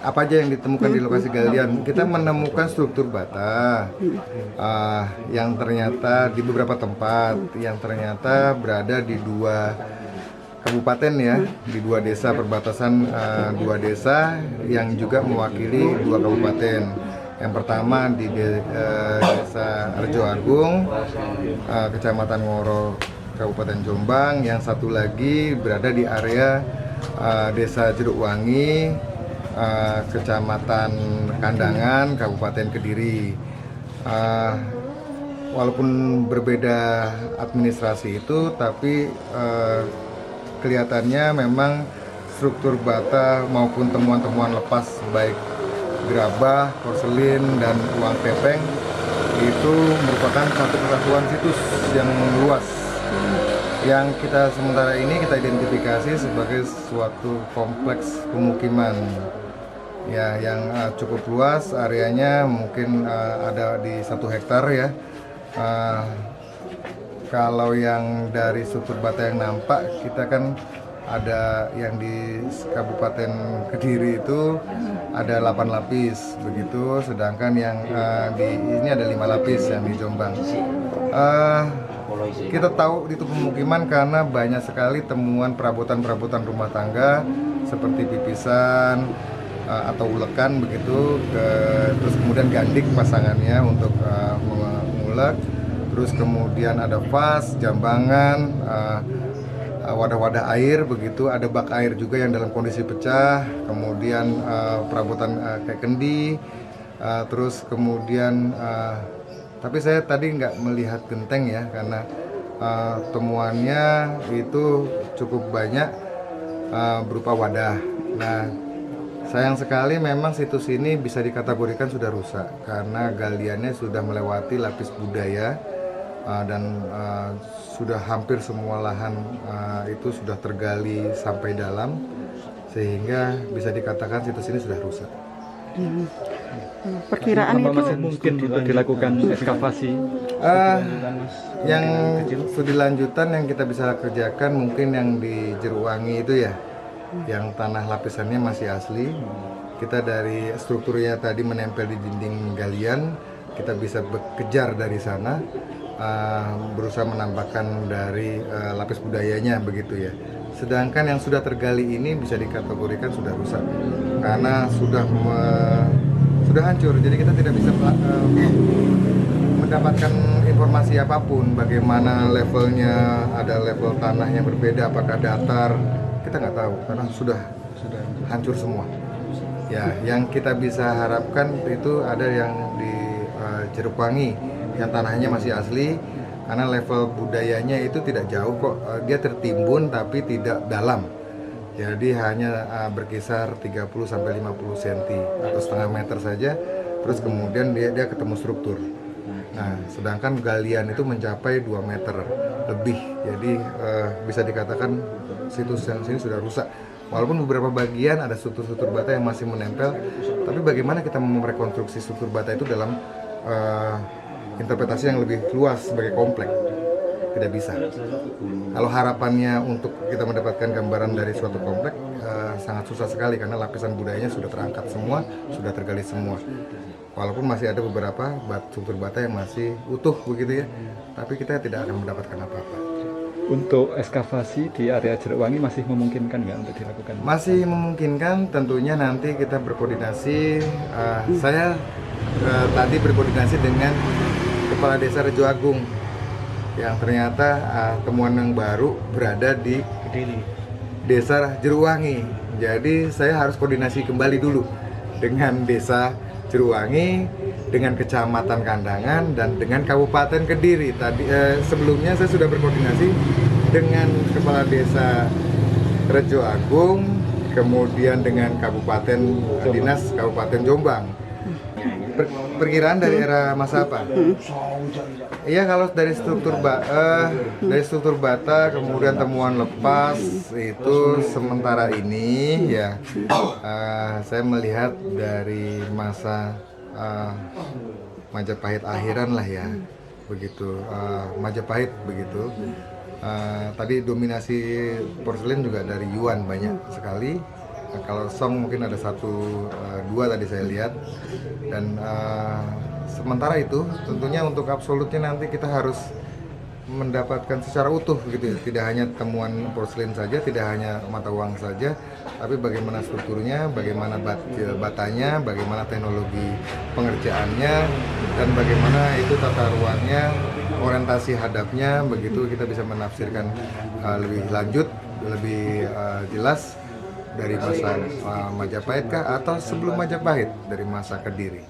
Apa aja yang ditemukan di lokasi galian? Kita menemukan struktur bata yang ternyata di beberapa tempat yang ternyata berada di dua kabupaten ya, di dua desa perbatasan, dua desa yang juga mewakili dua kabupaten. Yang pertama di desa Rejo Agung, kecamatan Ngoro, Kabupaten Jombang. Yang satu lagi berada di area desa Jeruk Wangi, kecamatan Kandangan, Kabupaten Kediri. Walaupun berbeda administrasi itu, tapi kelihatannya memang struktur bata maupun temuan-temuan lepas baik gerabah, porselin, dan uang kepeng itu merupakan satu kesatuan situs yang luas. Yang kita sementara ini kita identifikasi sebagai suatu kompleks pemukiman ya, yang cukup luas areanya, mungkin ada di 1 hektar ya. Kalau yang dari struktur bata yang nampak, kita kan ada yang di Kabupaten Kediri itu ada 8 lapis begitu, sedangkan yang di ini ada 5 lapis yang di Jombang. Kita tahu itu pemukiman karena banyak sekali temuan perabotan-perabotan rumah tangga seperti pipisan atau ulekan begitu, terus kemudian gandik pasangannya untuk mengulek, terus kemudian ada vas, jambangan, wadah-wadah air begitu, ada bak air juga yang dalam kondisi pecah, kemudian perabotan kayak kendi, terus kemudian tapi saya tadi nggak melihat genteng ya, karena temuannya itu cukup banyak berupa wadah. Nah, sayang sekali memang situs ini bisa dikategorikan sudah rusak karena galiannya sudah melewati lapis budaya dan sudah hampir semua lahan itu sudah tergali sampai dalam, sehingga bisa dikatakan situs ini sudah rusak. Perkiraan itu masih mungkin untuk dilakukan ekskavasi? Yang studi lanjutan yang kita bisa kerjakan mungkin yang di Jeruk Wangi itu ya, yang tanah lapisannya masih asli. Kita dari strukturnya tadi menempel di dinding galian, kita bisa bekejar dari sana, berusaha menambahkan dari lapis budayanya begitu ya. Sedangkan yang sudah tergali ini bisa dikategorikan sudah rusak karena sudah hancur. Jadi kita tidak bisa mendapatkan informasi apapun, bagaimana levelnya, ada level tanah yang berbeda, apakah datar, kita nggak tahu karena sudah hancur semua. Ya, yang kita bisa harapkan itu ada yang di Jeruk Wangi, yang tanahnya masih asli, karena level budayanya itu tidak jauh kok, dia tertimbun tapi tidak dalam. Jadi hanya berkisar 30-50 cm atau setengah meter saja, terus kemudian dia ketemu struktur. Nah, sedangkan galian itu mencapai 2 meter lebih, jadi bisa dikatakan situs yang sini sudah rusak. Walaupun beberapa bagian ada struktur-struktur bata yang masih menempel, tapi bagaimana kita merekonstruksi struktur bata itu dalam interpretasi yang lebih luas sebagai komplek? Tidak bisa. Kalau harapannya untuk kita mendapatkan gambaran dari suatu komplek sangat susah sekali karena lapisan budayanya sudah terangkat semua, sudah tergali semua. Walaupun masih ada beberapa struktur bata yang masih utuh begitu ya, tapi kita tidak akan mendapatkan apa-apa. Untuk ekskavasi di area Jeruk Wangi masih memungkinkan nggak untuk dilakukan? Masih memungkinkan, tentunya nanti kita berkoordinasi. Saya tadi berkoordinasi dengan Kepala Desa Rejo Agung, yang ternyata temuan yang baru berada di Desa Jeruk Wangi. Jadi saya harus koordinasi kembali dulu dengan Desa Jeruk Wangi, dengan Kecamatan Kandangan, dan dengan Kabupaten Kediri. Tadi sebelumnya saya sudah berkoordinasi dengan Kepala Desa Rejo Agung, kemudian dengan Kabupaten Dinas Kabupaten Jombang. Perkiraan dari era masa apa? Iya, kalau dari struktur bata kemudian temuan lepas itu sementara ini ya, saya melihat dari masa Majapahit akhiran lah ya, begitu, Majapahit begitu. Tadi dominasi porselin juga dari Yuan banyak sekali. Kalau song mungkin ada satu dua tadi saya lihat. Dan sementara itu tentunya untuk absolutnya nanti kita harus mendapatkan secara utuh gitu ya, tidak hanya temuan porselin saja, tidak hanya mata uang saja, tapi bagaimana strukturnya, bagaimana batanya, bagaimana teknologi pengerjaannya, dan bagaimana itu tata ruangnya, orientasi hadapnya, begitu kita bisa menafsirkan lebih lanjut, lebih jelas dari masa Majapahit kah atau sebelum Majapahit, dari masa Kediri.